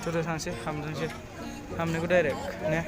Sudah sanksi, hamnya direct, nih.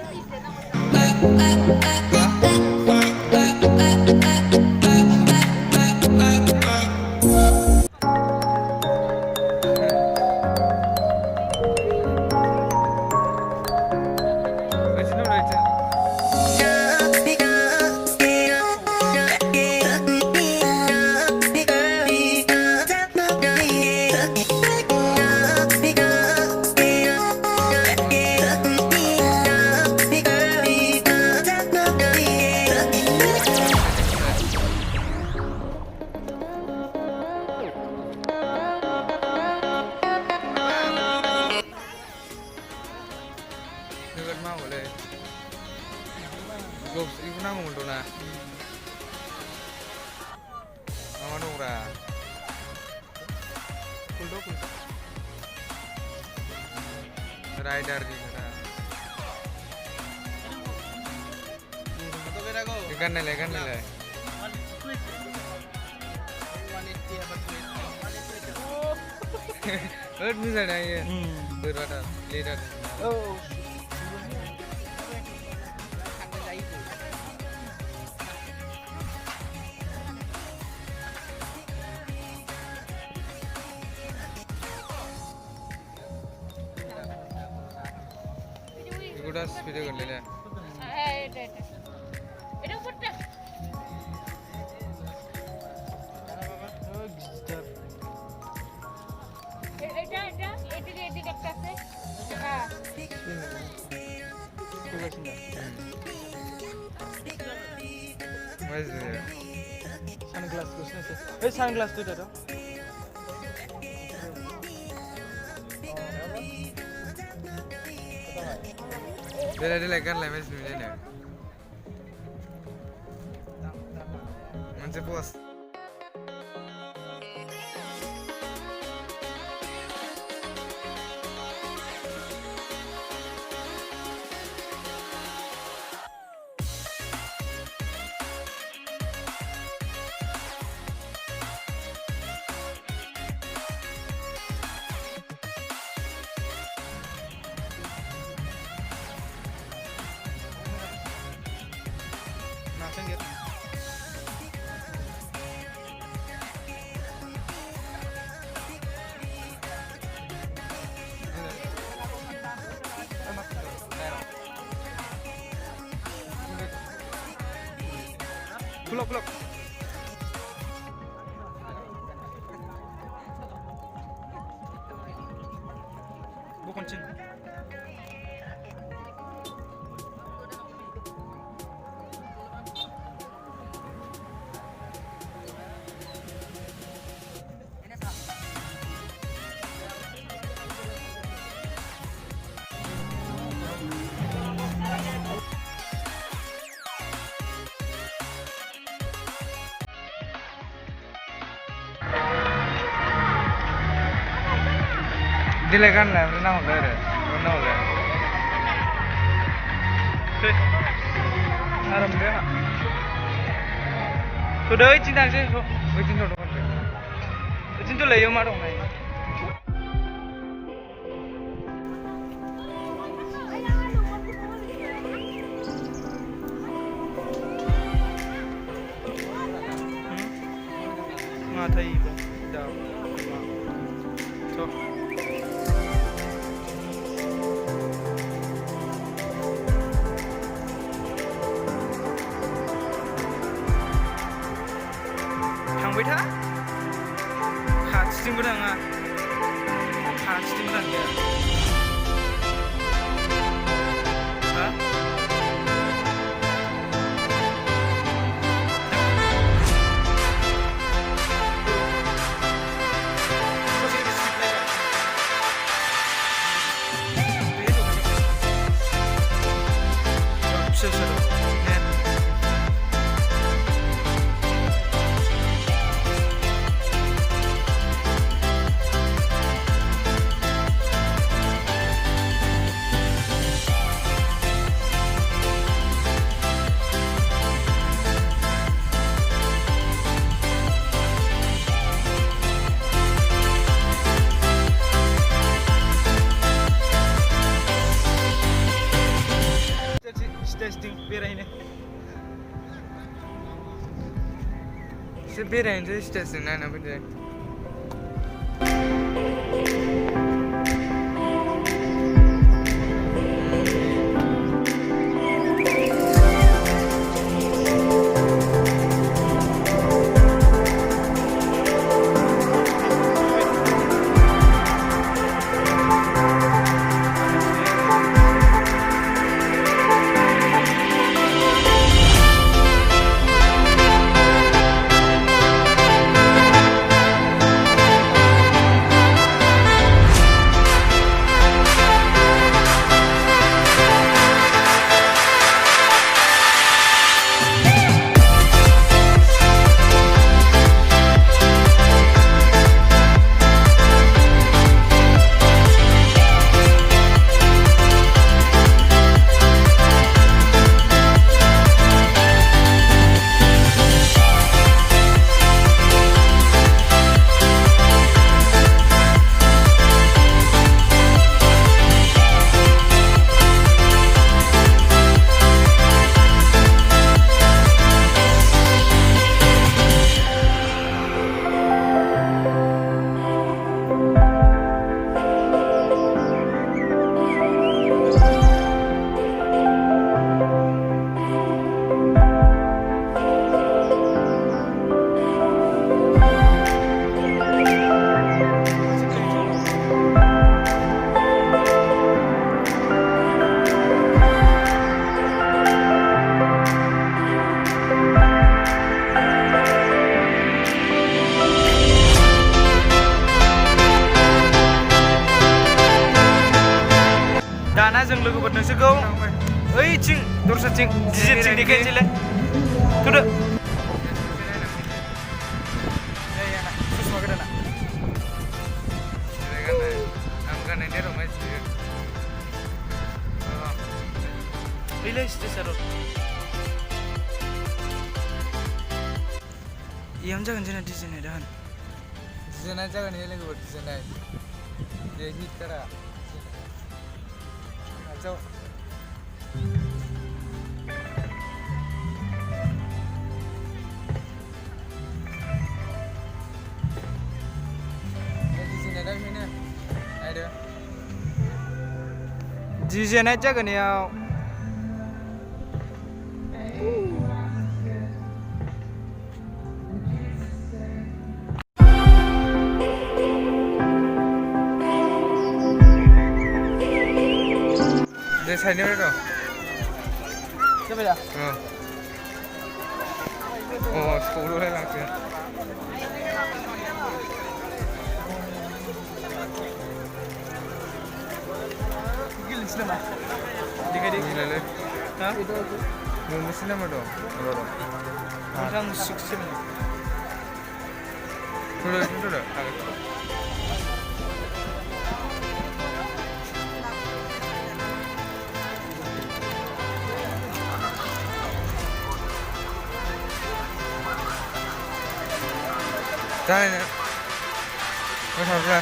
Ibu nanggung tuh nah. Mama dong ra. Kuldo. Rider di sana. Ikan nilai. Bird bisa dah ya. Bird ada leader. Oh. Gudas video कर ले ले এটা উপরটা এটা এদিকে একটা আছে হ্যাঁ ঠিক আছে না মাইজ দে সানগ্লাস কোসনে এই সানগ্লাস তো এটা Dia kan lemes dulu nih. Macam bos. Peluk. Bukan cing. Dilekan lah, renang udah. Aram deh. Sudah izin aja, izin dulu kan. Izin dulu ya marung nih. Mata ibu, jauh. So. थांबाय था खाथिजोंबो थाङा स्टेजथिं बेरायहैनो एसे बेरायनोसै स्टेजजों नायना फैदो दाना जों लोगोफोर नोंसोरखौ ओइथिं दस्राथिं जिजेथिं देखायनोसैलाय थुदो सुसमा गोदाना आं गाननाय देराव मानसि ओइलाय स्टेजआ इयावनो जागोन जोंना डिजाइना दाहोन डिजाइना जागोन हे लोगोफोर डिजाइना जे हिट कारा जाओ डिजाइना जागोन इयाव दे साइडनिफ्राय दं जाबाय दा सौलाय लांसै गेलेनोसै नामा देखायदो गेलेलै हा मोनबेसे नाम्बार दं मोजां 6 7 थुदो जानो गोथावब्ला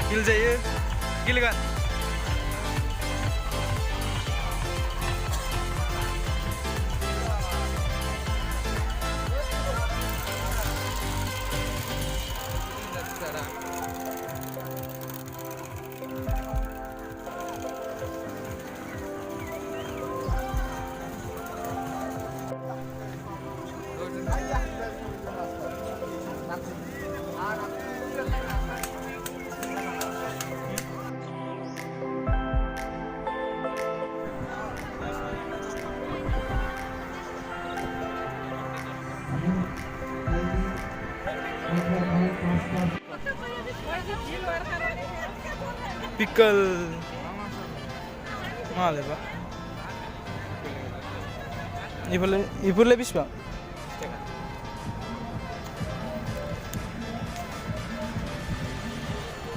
गेलेजायो गेलेगोन पिकल मालायबा इफोरलाय बेसेबां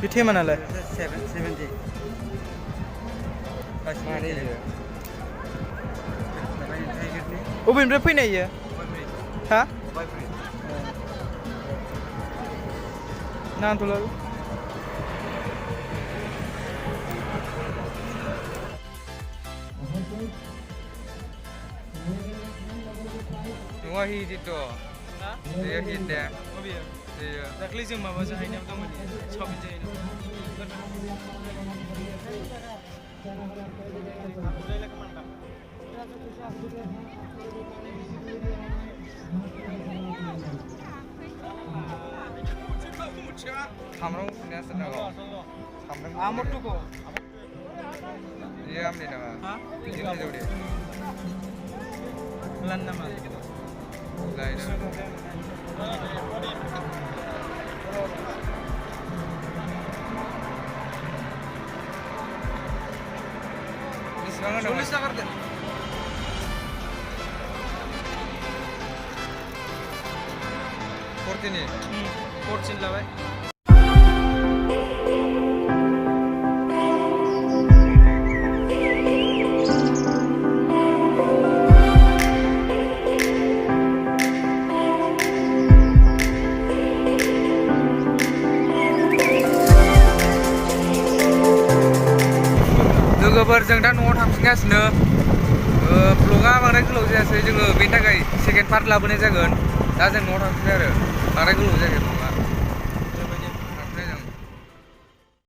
बे थेमानालाय 770 माने इयो बबेनिफ्राय फैनाय इयो हा नांथ'ला न'आ हिदिथ' दैया हिद दे बबेयो दैया दाख्लै जों माबा जाहैनायाव दंमोन चावमिन जाहैनायाव सामब्राम गुफुरनिया सोरनाव सामब्राम आमरटुको इयो आमनि नामा हा बिदिनो जौ दे लान नामा जायना बेसेबां होनदों 40 टाका दे फर्टिनि फरसिन लाबाय लोगोफोर जों दा न'आव थांफिनगासिनो ब्लगा बांद्राय गोलाव जायासै जोङो बेनि थाखाय सेकेन्ड पार्ट लाबोनाय जागोन दा जों न'आव थांफिनो आरो बांद्राय गोलाव जायाखै ब्लगा